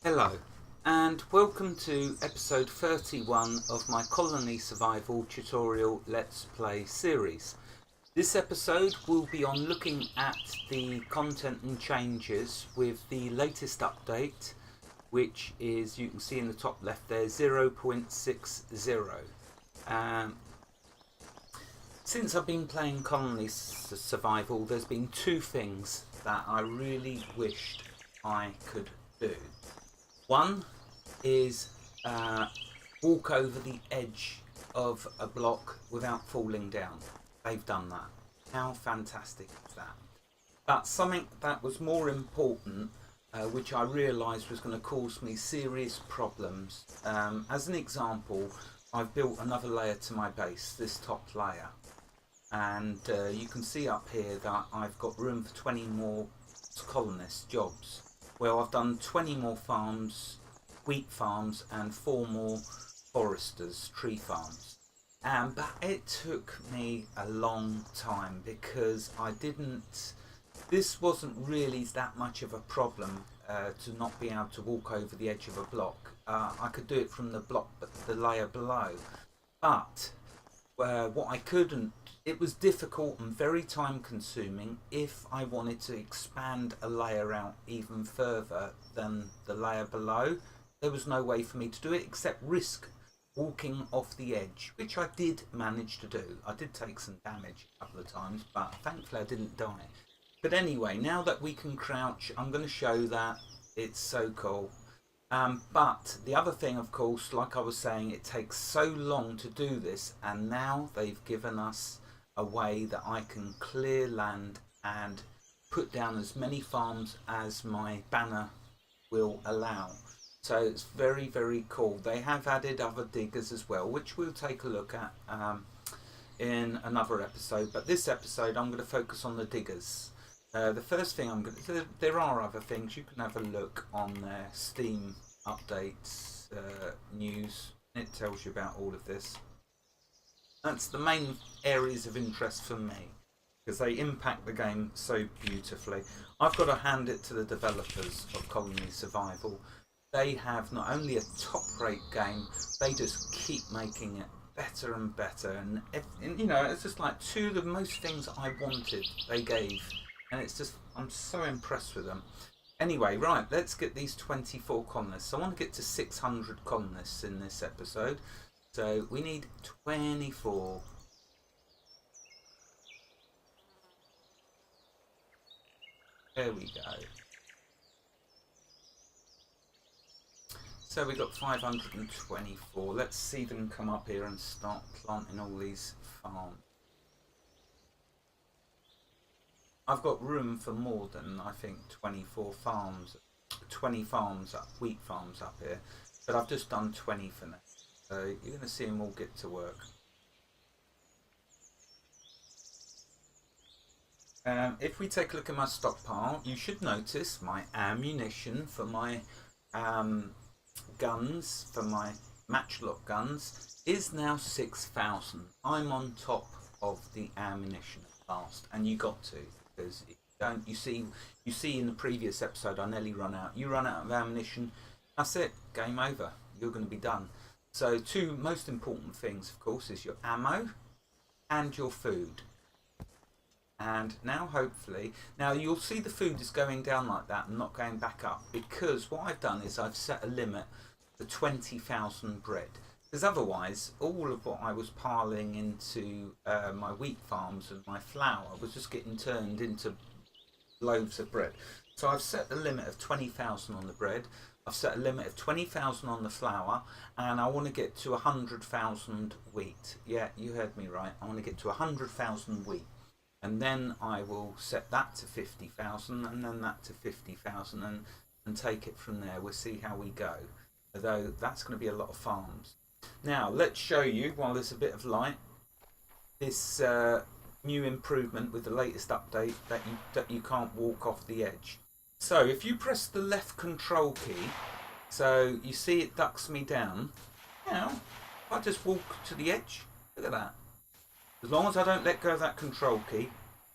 Hello, and welcome to episode 31 of my colony survival tutorial Let's Play series. This episode will be on looking at the content and changes with the latest update, which is, you can see in the top left there, 0.60. Since I've been playing colony survival, there's been two things that I really wished I could do. One is walk over the edge of a block without falling down. They've done that. How fantastic is that? But something that was more important, which I realised was going to cause me serious problems. As an example, I've built another layer to my base, this top layer. And you can see up here that I've got room for 20 more colonist jobs. Well, I've done 20 more farms, wheat farms, and 4 more foresters, tree farms. But it took me a long time because this wasn't really that much of a problem to not be able to walk over the edge of a block. I could do it from the layer below. But what I couldn't, it was difficult and very time consuming if I wanted to expand a layer out even further than the layer below. There was no way for me to do it except risk walking off the edge, which I did manage to do. I did take some damage a couple of times, but thankfully I didn't die. But anyway, now that we can crouch, I'm going to show that. It's so cool. But the other thing, of course, like I was saying, it takes so long to do this, and now they've given us a way that I can clear land and put down as many farms as my banner will allow. So it's very, very cool. They have added other diggers as well, which we'll take a look at in another episode. But this episode I'm going to focus on the diggers. The first thing there are other things. You can have a look on their Steam updates, news. It tells you about all of this. That's the main areas of interest for me because they impact the game so beautifully. I've got to hand it to the developers of Colony Survival. They have not only a top-rate game, they just keep making it better and better. And you know, it's just like two of the most things I wanted they gave, and it's just, I'm so impressed with them. Anyway, right, let's get these 24 colonists. I want to get to 600 colonists in this episode. So we need 24. There we go. So we got 524. Let's see them come up here and start planting all these farms. I've got room for more than, I think, 24 farms, 20 farms, wheat farms up here. But I've just done 20 for now. So you're going to see them all get to work. If we take a look at my stockpile, you should notice my ammunition for my guns, for my matchlock guns, is now 6,000. I'm on top of the ammunition at last, and you got to, because if you don't, you see in the previous episode I nearly run out. You run out of ammunition, that's it, game over. You're going to be done. So two most important things, of course, is your ammo and your food. And now hopefully, now you'll see the food is going down like that and not going back up, because what I've done is I've set a limit for 20,000 bread. Because otherwise, all of what I was piling into my wheat farms and my flour was just getting turned into loaves of bread. So I've set the limit of 20,000 on the bread. I've set a limit of 20,000 on the flour, and I want to get to 100,000 wheat. Yeah, you heard me right. I want to get to 100,000 wheat. And then I will set that to 50,000 and then that to 50,000 and take it from there. We'll see how we go. Although that's going to be a lot of farms. Now, let's show you, while there's a bit of light, this new improvement with the latest update that you can't walk off the edge. So if you press the left control key, so you see it ducks me down. Now, if I just walk to the edge, look at that. As long as I don't let go of that control key,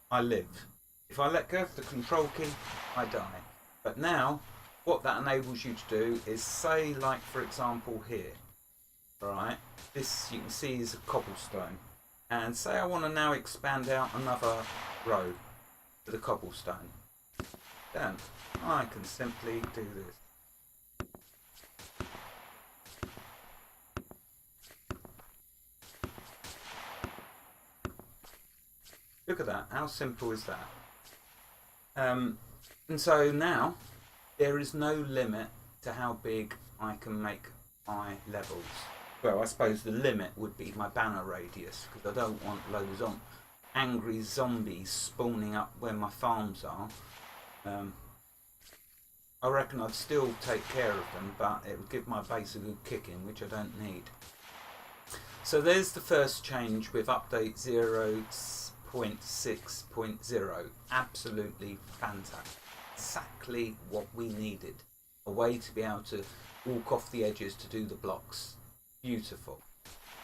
I live. If I let go of the control key, I die. But now, what that enables you to do is say, like for example here, right, this you can see is a cobblestone, and say I want to now expand out another row to the cobblestone, then I can simply do this. Look at that, how simple is that? And so now there is no limit to how big I can make my levels. Well, I suppose the limit would be my banner radius, because I don't want loads of angry zombies spawning up where my farms are. I reckon I'd still take care of them, but it would give my base a good kicking, which I don't need. So there's the first change with update 0.6.0. Absolutely fantastic. Exactly what we needed. A way to be able to walk off the edges to do the blocks. Beautiful.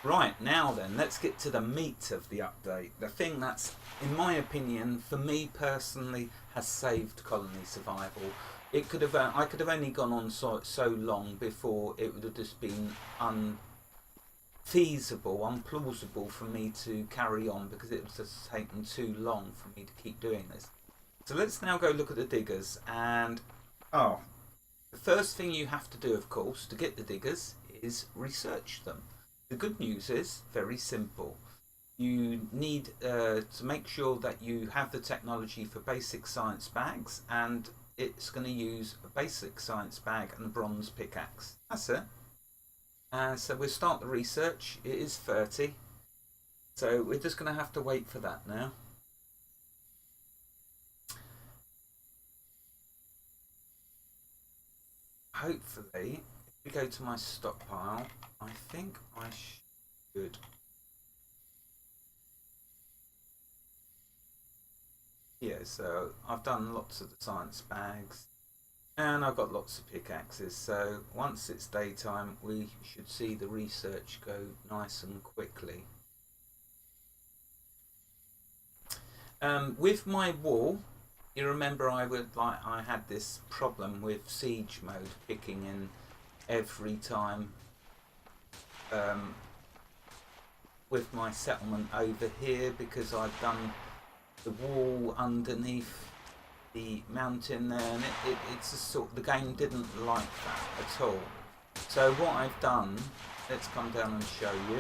Right, now then, let's get to the meat of the update. The thing that's, in my opinion, for me personally, has saved colony survival. It could have, I could have only gone on so long before it would have just been unfeasible, unplausible for me to carry on, because it was just taken too long for me to keep doing this. So let's now go look at the diggers, and the first thing you have to do, of course, to get the diggers is research them. The good news is very simple. You need to make sure that you have the technology for basic science bags, and it's going to use a basic science bag and a bronze pickaxe. That's it. So we'll start the research. It is 30. So we're just going to have to wait for that now. Hopefully, if we go to my stockpile, I think I should. Yeah, so I've done lots of the science bags, and I've got lots of pickaxes, so once it's daytime we should see the research go nice and quickly. With my wall, you remember I had this problem with siege mode kicking in every time with my settlement over here, because I've done the wall underneath the mountain there, and it's a sort, the game didn't like that at all. So what I've done, let's come down and show you.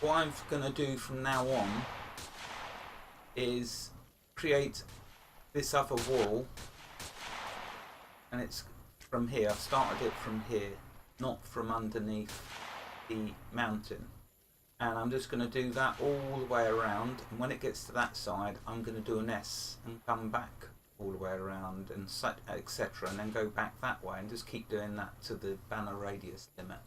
What I'm going to do from now on is create this other wall, and it's from here. I've started it from here, not from underneath the mountain, and I'm just going to do that all the way around, and when it gets to that side I'm going to do an S and come back all the way around, and etc., and then go back that way and just keep doing that to the banner radius limit.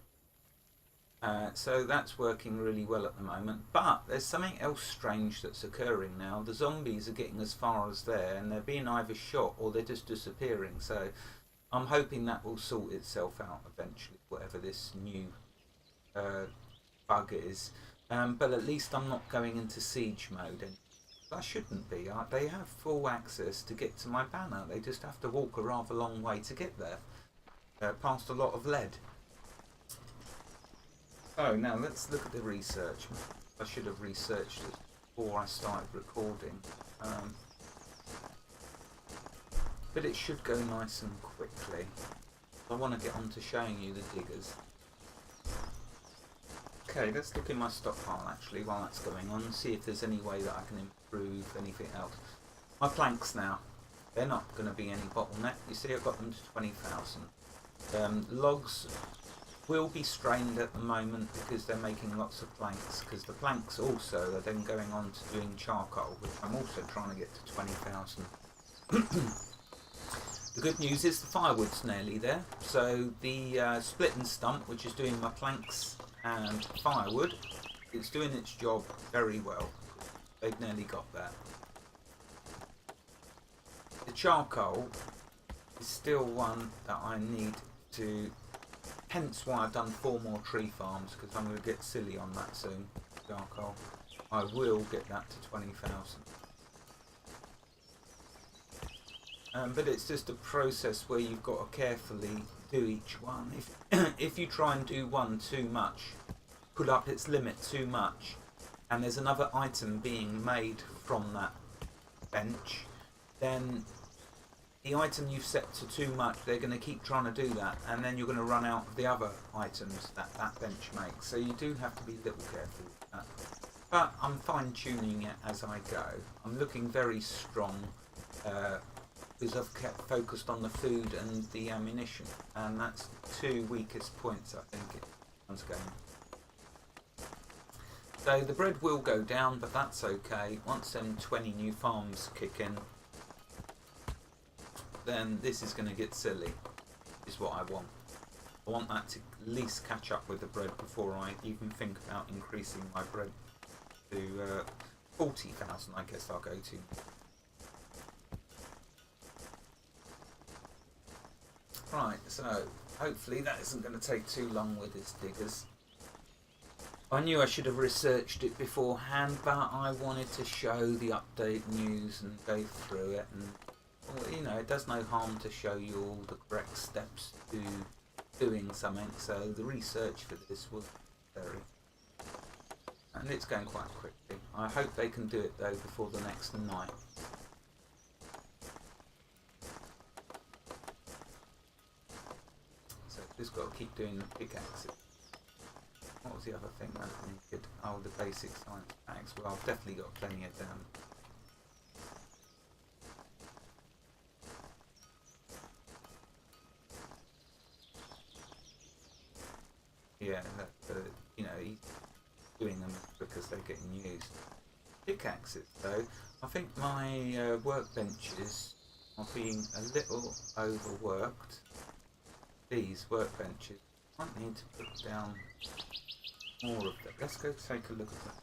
So that's working really well at the moment, but there's something else strange that's occurring now. The zombies are getting as far as there, and they're being either shot or they're just disappearing, so I'm hoping that will sort itself out eventually, whatever this new bug is. But at least I'm not going into siege mode, and I shouldn't be. They have full access to get to my banner. They just have to walk a rather long way to get there, past a lot of lead. Oh, now let's look at the research. I should have researched it before I started recording. But it should go nice and quickly. I want to get on to showing you the diggers. Okay, let's look in my stockpile actually while that's going on and see if there's any way that I can improve anything else. My planks now, they're not going to be any bottleneck. You see I've got them to 20,000. Logs will be strained at the moment because they're making lots of planks, because the planks also are then going on to doing charcoal, which I'm also trying to get to 20,000. The good news is the firewood's nearly there, so the split and stump, which is doing my planks and firewood, it's doing its job very well. They've nearly got that. The charcoal is still one that I need to, hence why I've done 4 more tree farms, because I'm going to get silly on that soon. Charcoal. I will get that to 20,000. But it's just a process where you've got to carefully do each one. If you try and do one too much, put up its limit too much, and there's another item being made from that bench, then the item you've set to too much, they're going to keep trying to do that, and then you're going to run out of the other items that that bench makes. So you do have to be a little careful with that. But I'm fine-tuning it as I go. I'm looking very strong because I've kept focused on the food and the ammunition, and that's two weakest points I think it was going. So the bread will go down, but that's okay. Once them 20 new farms kick in, then this is going to get silly, is what I want. I want that to at least catch up with the bread before I even think about increasing my bread to 40,000, I guess I'll go to. Right, so hopefully that isn't going to take too long with his diggers. I knew I should have researched it beforehand, but I wanted to show the update news and go through it, and well, you know, it does no harm to show you all the correct steps to doing something, so the research for this was very, and it's going quite quickly. I hope they can do it though before the next night. So just got to keep doing the pickaxes. What was the other thing that I needed? Oh, the basic science packs. Well, I've definitely got plenty of them. Yeah, you know, he's doing them because they're getting used. Pickaxes, though, I think my workbenches are being a little overworked. These workbenches, I might need to put down more of them. Let's go take a look at that.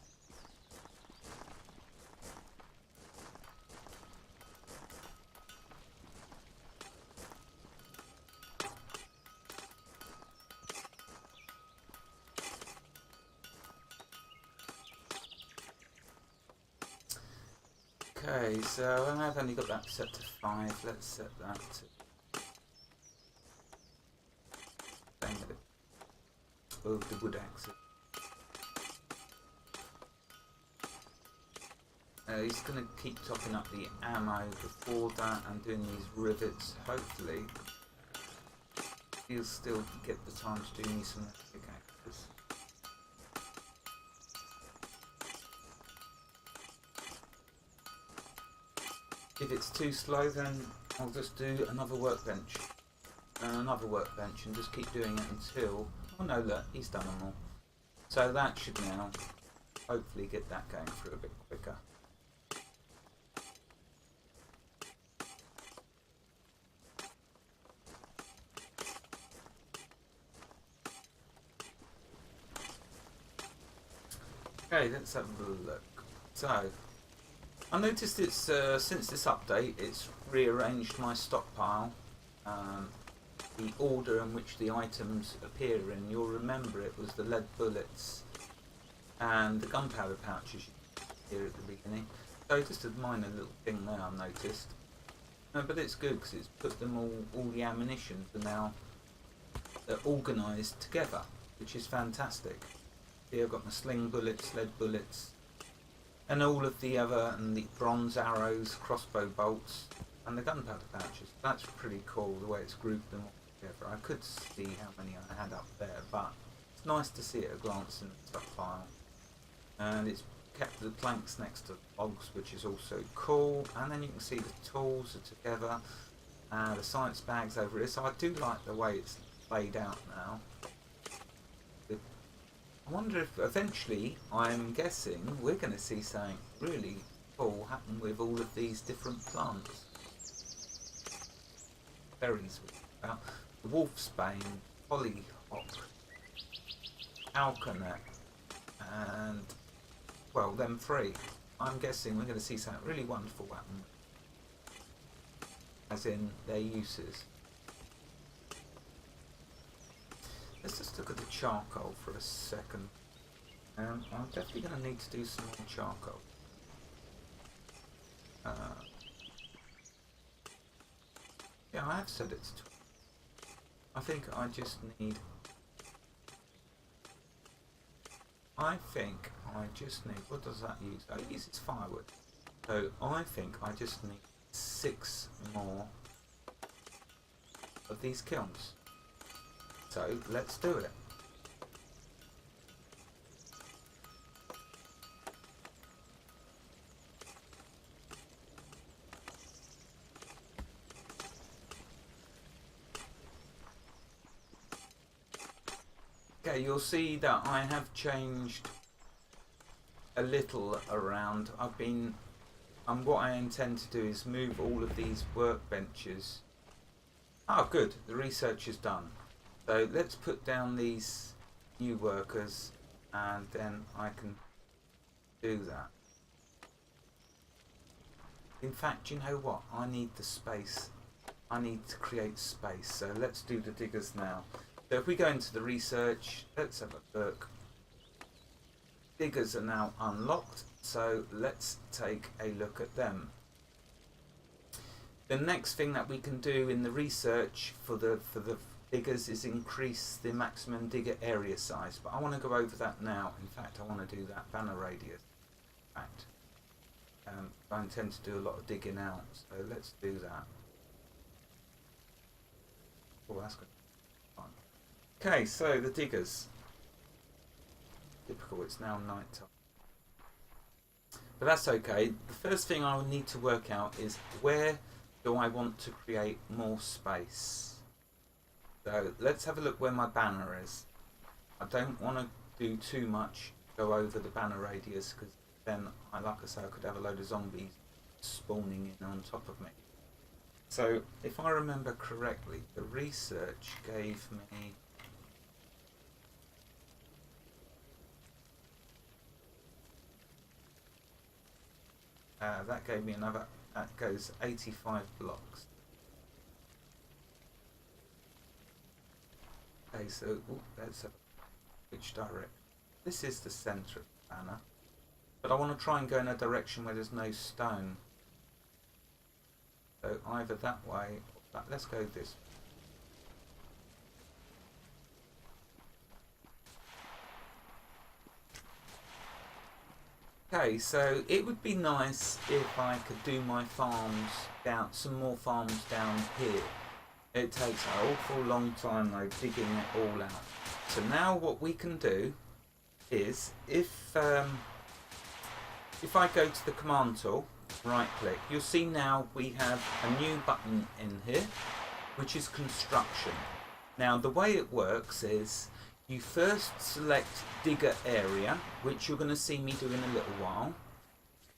Okay, so I've only got that set to 5. Let's set that to the wood axe. He's going to keep topping up the ammo before that and doing these rivets. Hopefully, he'll still get the time to do me some pickaxes. If it's too slow, then I'll just do another workbench and another workbench and just keep doing it until... Oh no, look, he's done them all. So that should now hopefully get that going through a bit quicker. Okay, let's have a look. So, I noticed it's since this update, it's rearranged my stockpile. The order in which the items appear in, you'll remember it was the lead bullets and the gunpowder pouches here at the beginning. So just a minor little thing there I noticed. But it's good because it's put them all the ammunitions are now organised together, which is fantastic. Here I've got my sling bullets, lead bullets, and all of the other, and the bronze arrows, crossbow bolts, and the gunpowder pouches. That's pretty cool the way it's grouped them all together. I could see how many I had up there, but it's nice to see at a glance in the stockpile. And it's kept the planks next to logs, which is also cool. And then you can see the tools are together, the science bags over here. So I do like the way it's laid out now. I wonder if eventually, I'm guessing, we're going to see something really cool happen with all of these different plants. Berries, about the wolfsbane, hollyhock, alkanet, and, well, them three. I'm guessing we're going to see something really wonderful happen, as in their uses. Let's just look at the charcoal for a second. I'm definitely going to need to do some more charcoal. Yeah, I have said it's 12. I think I just need... What does that use? Oh, it uses firewood. So I think I just need 6 more of these kilns. So let's do it. Okay, you'll see that I have changed a little around. What I intend to do is move all of these workbenches. Oh, good, the research is done. So let's put down these new workers and then I can do that. In fact, you know what? I need the space. I need to create space. So let's do the diggers now. So if we go into the research, let's have a look. Diggers are now unlocked, so let's take a look at them. The next thing that we can do in the research for the diggers is increase the maximum digger area size, but I want to go over that now. In fact, I want to do that banner radius. In fact, I intend to do a lot of digging out, so let's do that. Oh, that's good. Okay, so the diggers. Typical, it's now night time. But that's okay. The first thing I will need to work out is where do I want to create more space. So let's have a look where my banner is. I don't want to do too much, go over the banner radius, because then, like I say, I could have a load of zombies spawning in on top of me. So if I remember correctly, the research gave me... that gave me another, that goes 85 blocks. Okay, so let's have which direction. This is the centre of the banner, but I want to try and go in a direction where there's no stone. So either that way or that. Let's go this way. Okay, so it would be nice if I could do my farms down, some more farms down here. It takes an awful long time though digging it all out. So now what we can do is, if I go to the command tool, right click, you'll see now we have a new button in here, which is construction. Now the way it works is, you first select digger area, which you're going to see me do in a little while.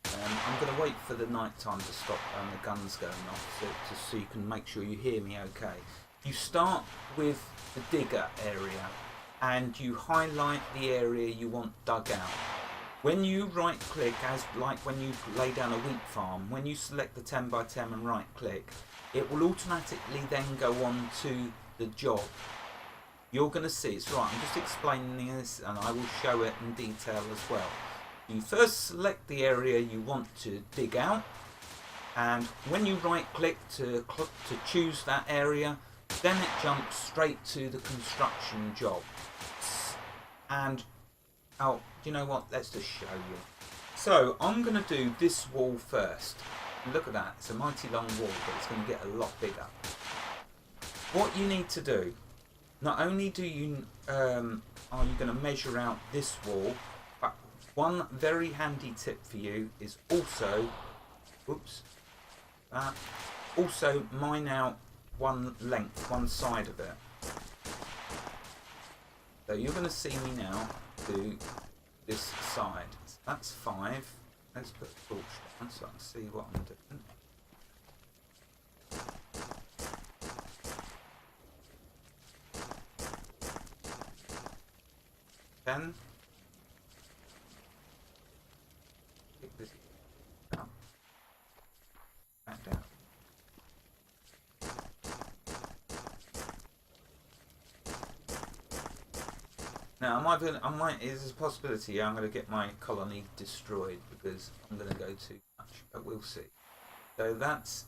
I'm going to wait for the night time to stop and the guns going off, so you can make sure you hear me okay. You start with the digger area and you highlight the area you want dug out. When you right click, as like when you lay down a wheat farm, when you select the 10 by 10 and right click, it will automatically then go on to the job. You're going to see, it's right, I'm just explaining this and I will show it in detail as well. You first select the area you want to dig out, and when you right click to choose that area, then it jumps straight to the construction job. And, oh, do you know what, let's just show you. So I'm going to do this wall first. Look at that, it's a mighty long wall, but it's going to get a lot bigger. What you need to do, not only do you are you going to measure out this wall, but one very handy tip for you is also, also mine out one length, one side of it. So you're going to see me now do this side. So that's 5. Let's put a torch down so I can see what I'm doing. Then pick this up, back down. Now, there's a possibility I'm going to get my colony destroyed because I'm going to go too much, but we'll see. So that's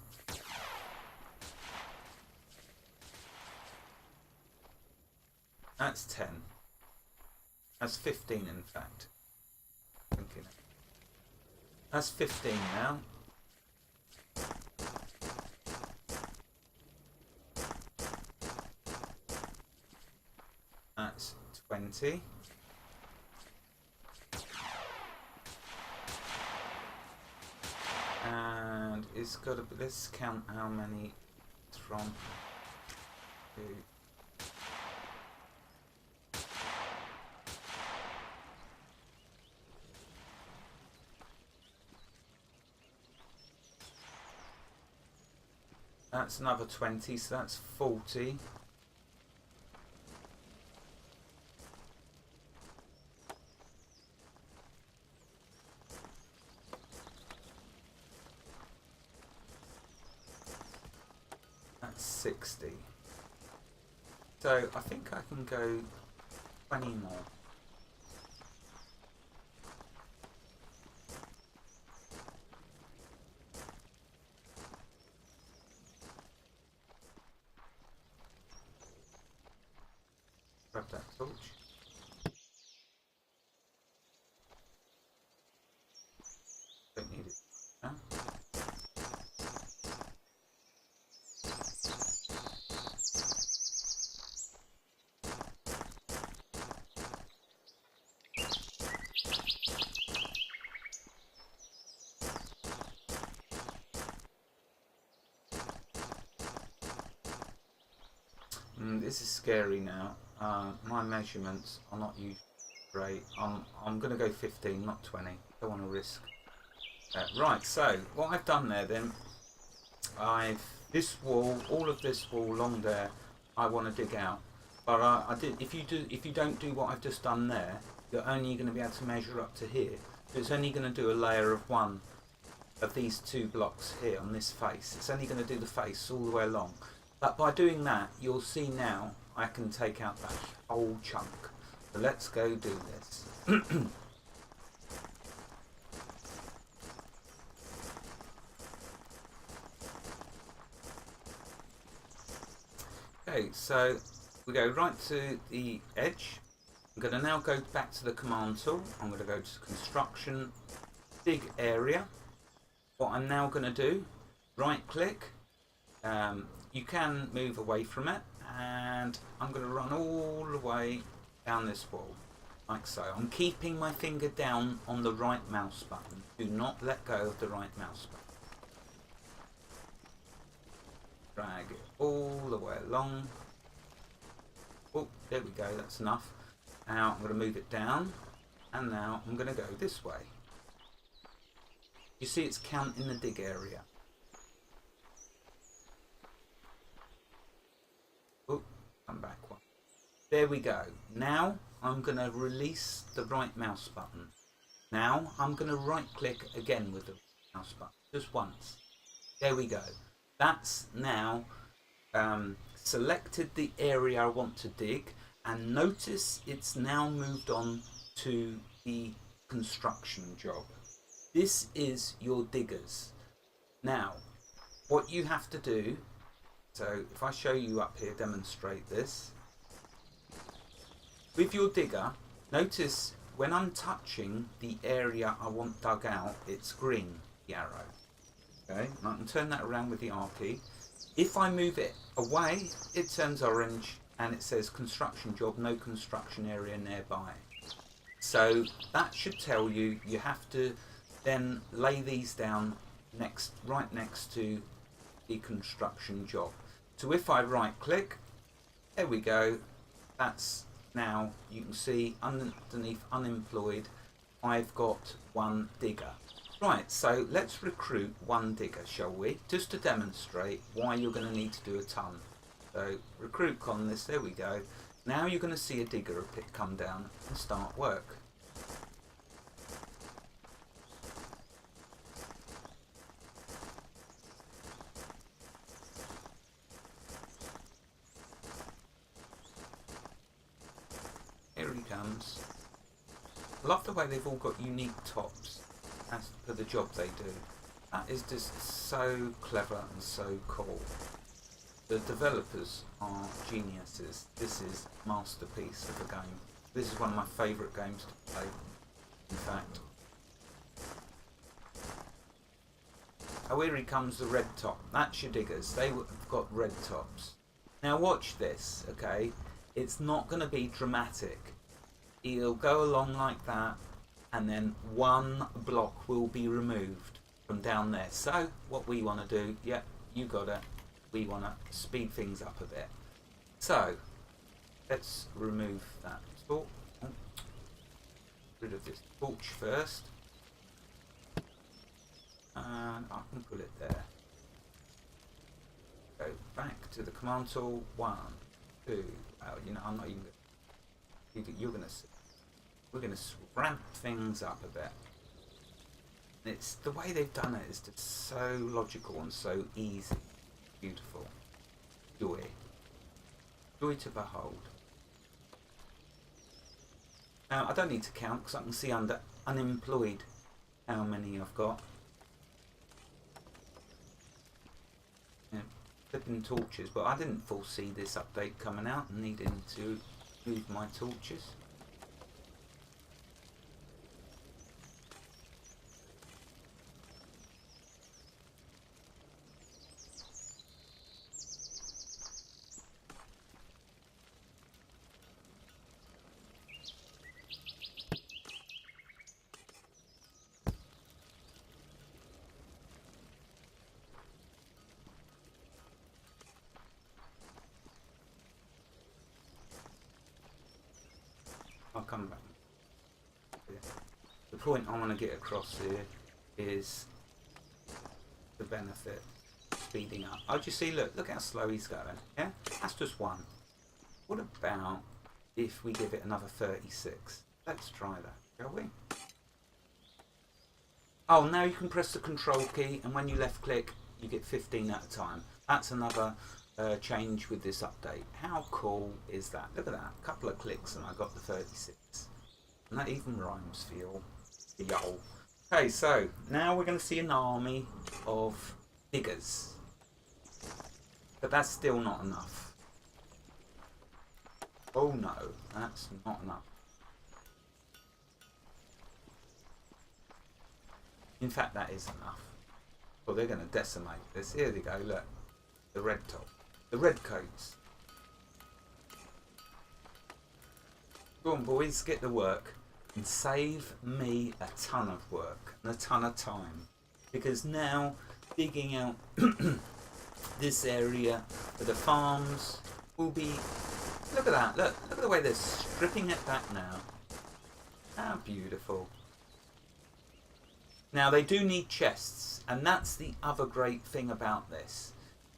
10. That's 15, in fact. Thinking. That's 15 now. That's 20. And it's got to be, let's count how many it's from. 2. That's another 20, so that's 40. That's 60. So I think I can go 20 more. Grab that torch. Don't need it now. This is scary now. My measurements are not usually great. I'm going to go 15, not 20. Don't want to risk. Right. So what I've done there, then, this wall, all of this wall along there, I want to dig out. But I did. If you don't do what I've just done there, you're only going to be able to measure up to here. So it's only going to do a layer of one of these 2 blocks here on this face. It's only going to do the face all the way along. But by doing that, you'll see now I can take out that whole chunk. So let's go do this. Okay, so we go right to the edge. I'm going to now go back to the command tool. I'm going to go to construction, dig area. What I'm now going to do, right click. You can move away from it, and I'm going to run all the way down this wall, like so. I'm keeping my finger down on the right mouse button. Do not let go of the right mouse button. Drag it all the way along. Oh, there we go, that's enough. Now I'm going to move it down, and now I'm going to go this way. You see it's counting the dig area. Oh, come back one. There we go. Now I'm going to release the right mouse button. Now I'm going to right click again with the mouse button, just once. There we go. That's now selected the area I want to dig, and notice it's now moved on to the construction job. This is your diggers. Now, what you have to do, so if I show you up here, demonstrate this. With your digger, notice when I'm touching the area I want dug out, it's green, the arrow. Okay, and I can turn that around with the R key. If I move it away, it turns orange and it says construction job, no construction area nearby. So that should tell you you have to then lay these down right next to the construction job. So if I right click, there we go. That's now, you can see underneath unemployed, I've got one digger. Right, so let's recruit one digger, shall we? Just to demonstrate why you're going to need to do a ton. So recruit colonist, there we go. Now you're going to see a digger come down and start work. Here he comes. farms. I love the way they've all got unique tops as for the job they do. That is just so clever and so cool. The developers are geniuses. This is a masterpiece of a game. This is one of my favourite games to play, in fact. Oh, here comes the red top. That's your diggers. They've got red tops. Now watch this, okay? It's not going to be dramatic. He'll go along like that, and then one block will be removed from down there. So what we want to do, yep, you got it. We want to speed things up a bit. So let's remove that torch. Oh, rid of this torch first. And I can put it there. Go back to the command tool. 1, 2. Well, you know, I'm not even. You're gonna see. We're gonna ramp things up a bit. And it's the way they've done it is just so logical and so easy, beautiful. Joy to behold. Now I don't need to count because I can see under unemployed how many I've got. Flipping torches, but I didn't foresee this update coming out and needing to move my torches. I'll come back. The point I want to get across here is the benefit of speeding up. Oh, do you see? Look how slow he's going. Yeah, that's just one. What about if we give it another 36? Let's try that, shall we? Oh, now you can press the control key, and when you left click, you get 15 at a time. That's another change with this update. How cool is that? Look at that, a couple of clicks and I got the 36. And that even rhymes for y'all. Okay, so now we're going to see an army of diggers. But that's still not enough. Oh no, that's not enough. In fact, that is enough. Well, they're going to decimate this. Here they go, look. The red top. The red coats. Go on, boys, get to work and save me a ton of work and a ton of time, because now digging out this area for the farms will be. Look at that! Look at the way they're stripping it back now. How beautiful! Now they do need chests, and that's the other great thing about this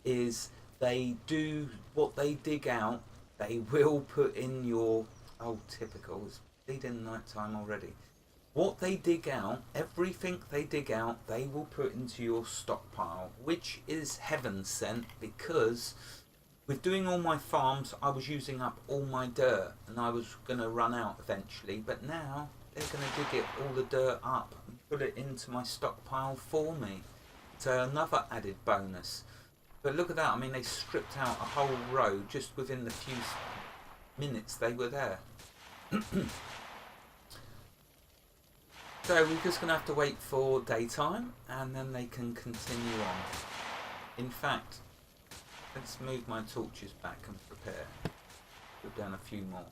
is. They do what they dig out, they will put in your, oh typical, it's bleeding night time already. What they dig out, everything they dig out, they will put into your stockpile, which is heaven sent, because with doing all my farms, I was using up all my dirt and I was going to run out eventually, but now they're going to dig it, all the dirt up and put it into my stockpile for me. So another added bonus. But look at that, I mean they stripped out a whole row just within the few minutes they were there. So we're just going to have to wait for daytime and then they can continue on. In fact, let's move my torches back and prepare. Put down a few more.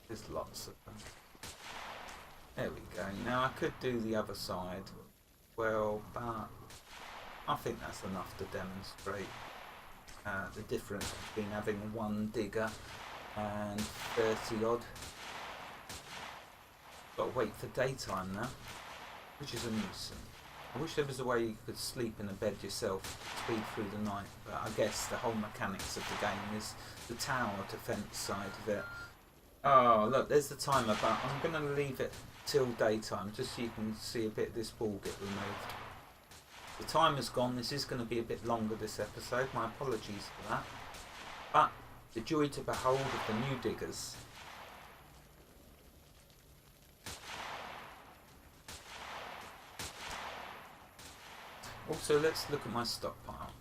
There's lots of them. There we go. Now I could do the other side. Well, but I think that's enough to demonstrate the difference between having one digger and 30 odd. Got to wait for daytime now, which is a nuisance. I wish there was a way you could sleep in a bed yourself, speed through the night, but I guess the whole mechanics of the game is the tower defense side of it. Oh, look, there's the timer, but I'm going to leave it till daytime, just so you can see a bit of this wall get removed. The timer's gone. This is going to be a bit longer, this episode. My apologies for that. But the joy to behold of the new diggers. Also, let's look at my stockpile.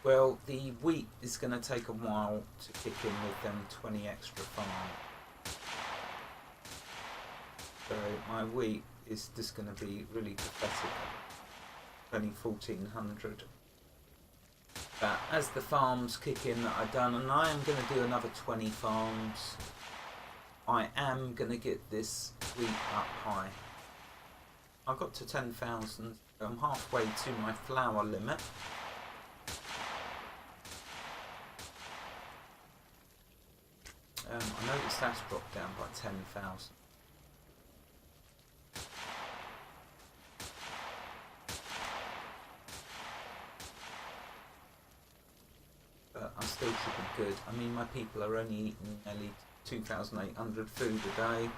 Well, the wheat is going to take a while to kick in with them 20 extra farms. So my wheat is just going to be really pathetic. Only 1,400. But as the farms kick in that I've done, and I am going to do another 20 farms, I am going to get this wheat up high. I got to 10,000. I'm halfway to my flour limit. I noticed that's dropped down by 10,000. But I still should be good. I mean, my people are only eating nearly 2,800 food a day.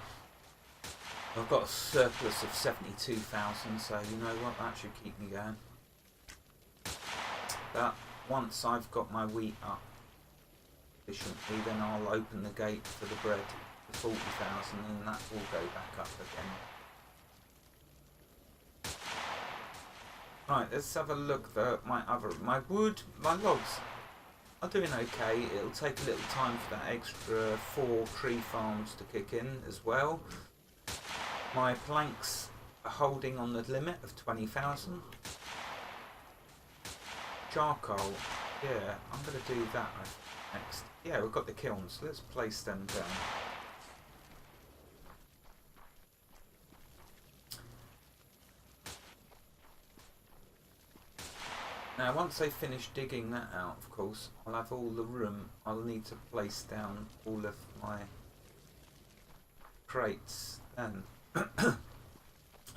I've got a surplus of 72,000, so you know what, that should keep me going. But once I've got my wheat up efficiently, then I'll open the gate for the bread to 40,000, and that will go back up again. Right, let's have a look at my wood, my logs are doing okay. It'll take a little time for that extra 4 tree farms to kick in as well. My planks are holding on the limit of 20,000. Charcoal, yeah, I'm going to do that next. Yeah, we've got the kilns, let's place them down. Now once I finish digging that out, of course, I'll have all the room. I'll need to place down all of my crates then. I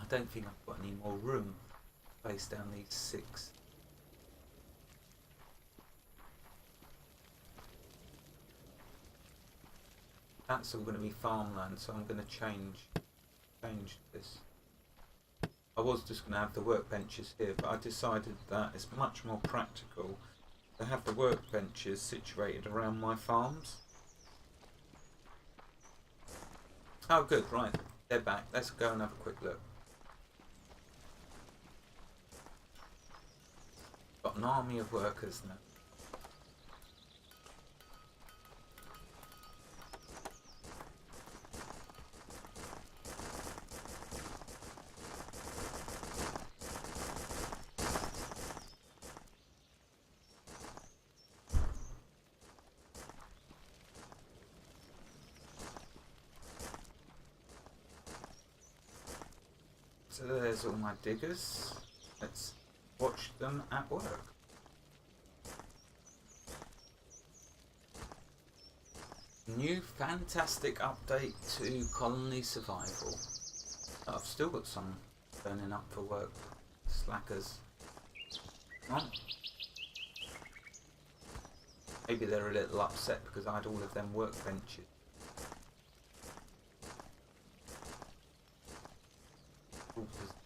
don't think I've got any more room to place down these 6. That's all going to be farmland, so I'm going to change this. I was just going to have the workbenches here, but I decided that it's much more practical to have the workbenches situated around my farms. Oh good, right, they're back. Let's go and have a quick look. Got an army of workers now. So there's all my diggers. Let's watch them at work. New fantastic update to colony survival. I've still got some turning up for work. Slackers. Come on. Maybe they're a little upset because I had all of them workbenches.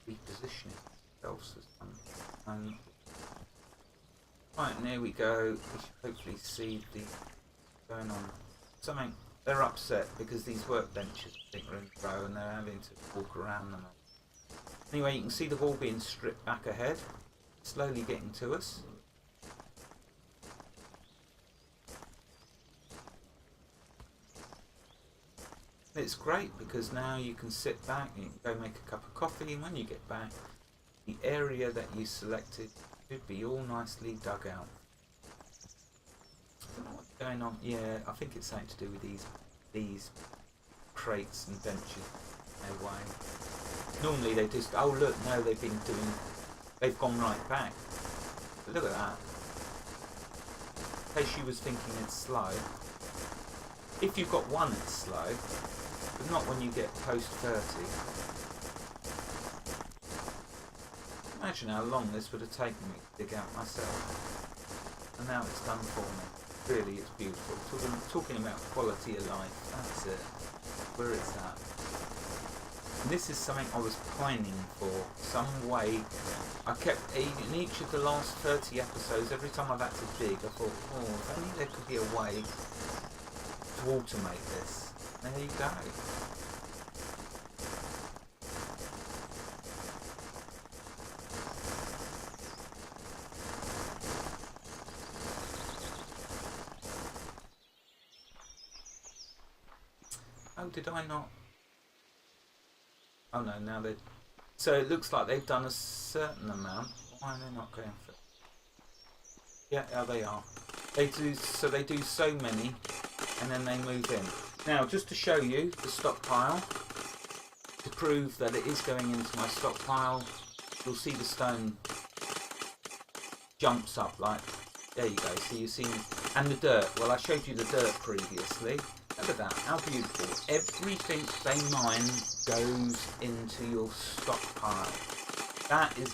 Repositioning themselves as some. Right, and there we go. We should hopefully see the going on. Something, they're upset because these workbenches I think are in a row and they're having to walk around them. Anyway, you can see the wall being stripped back ahead, slowly getting to us. It's great because now you can sit back, you can go make a cup of coffee, and when you get back, the area that you selected should be all nicely dug out. I don't know what's going on. Yeah, I think it's something to do with these crates and benches. No way. Normally they just, oh look, no, they've gone right back. But look at that. In case you was thinking it's slow. If you've got one, it's slow. But not when you get post 30. Imagine how long this would have taken me to dig out myself. And now it's done for me. Really, it's beautiful. Talking about quality of life, that's it. Where it's at. And this is something I was pining for. Some way. I kept, in each of the last 30 episodes, every time I've had to dig, I thought, oh, if only there could be a way to automate this. There you go. Oh, did I not? Oh no, now they. So it looks like they've done a certain amount. Why are they not going for? Yeah, they are. They do. So they do so many, and then they move in. Now, just to show you the stockpile, to prove that it is going into my stockpile, you'll see the stone jumps up like. There you go. So you see, and the dirt. Well, I showed you the dirt previously. Look at that, how beautiful. Everything they mine goes into your stockpile. That is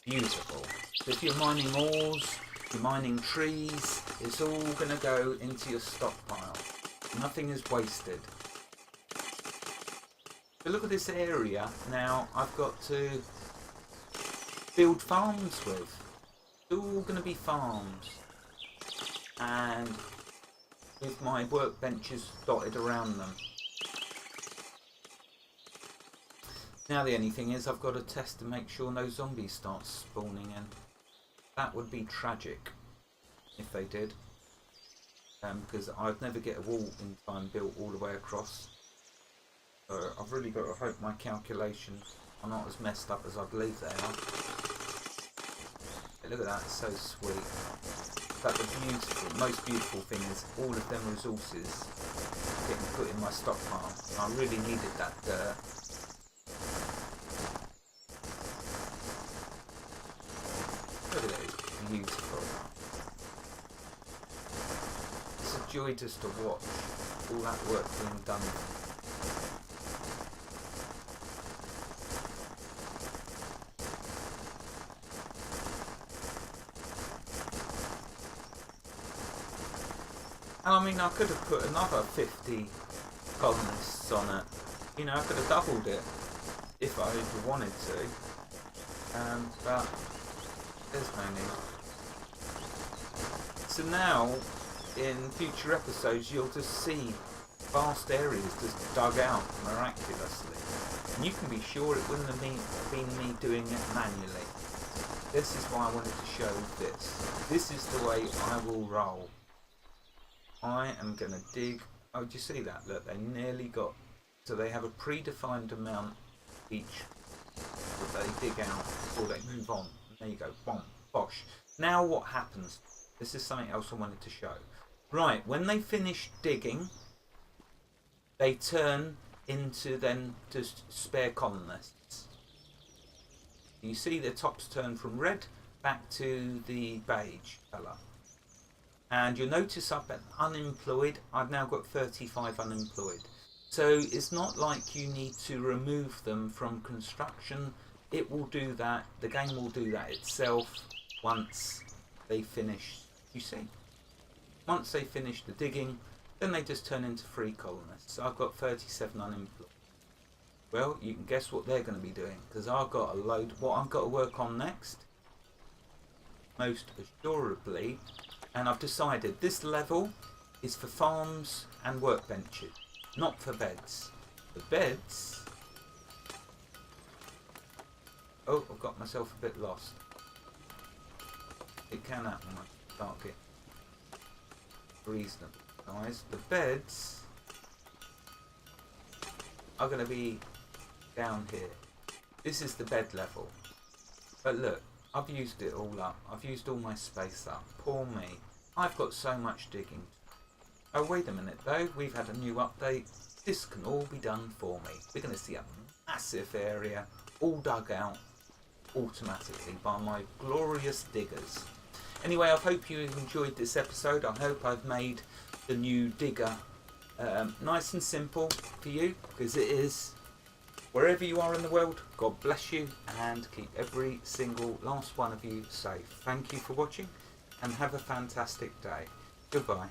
beautiful. So if you're mining ores, you're mining trees, it's all going to go into your stockpile. Nothing is wasted. But look at this area now I've got to build farms with. It's all going to be farms. And with my workbenches dotted around them. Now the only thing is I've got to test to make sure no zombies start spawning in. That would be tragic if they did. Because I'd never get a wall in time built all the way across. I've really got to hope my calculations are not as messed up as I believe they are. But look at that, it's so sweet. But the most beautiful thing is all of them resources getting put in my stockpile. I really needed that dirt. Look at it, it's beautiful. It's a joy just to watch all that work being done. I mean, I could have put another 50 colonists on it. You know, I could have doubled it if I wanted to. But there's no need. So now, in future episodes, you'll just see vast areas just dug out miraculously. And you can be sure it wouldn't have been me doing it manually. This is why I wanted to show this. This is the way I will roll. I am going to dig. Oh, do you see that? Look, they nearly got. So they have a predefined amount each that they dig out before they move on. There you go. Boom. Bosh. Now what happens? This is something else I wanted to show. Right, when they finish digging, they turn into then just spare colonists. You see the tops turn from red back to the beige colour. And you'll notice up at unemployed, I've now got 35 unemployed. So it's not like you need to remove them from construction. It will do that, the game will do that itself once they finish, you see. Once they finish the digging, then they just turn into free colonists. So I've got 37 unemployed. Well, you can guess what they're going to be doing, because I've got a load. What I've got to work on next, most assuredly, and I've decided this level is for farms and workbenches, not for beds. The beds... Oh, I've got myself a bit lost. It can happen when I start getting reasonable size. The beds are going to be down here. This is the bed level. But look, I've used it all up. I've used all my space up. Poor me. I've got so much digging. Oh, wait a minute though. We've had a new update. This can all be done for me. We're going to see a massive area all dug out automatically by my glorious diggers. Anyway, I hope you enjoyed this episode. I hope I've made the new digger nice and simple for you, because it is. Wherever you are in the world, God bless you and keep every single last one of you safe. Thank you for watching and have a fantastic day. Goodbye.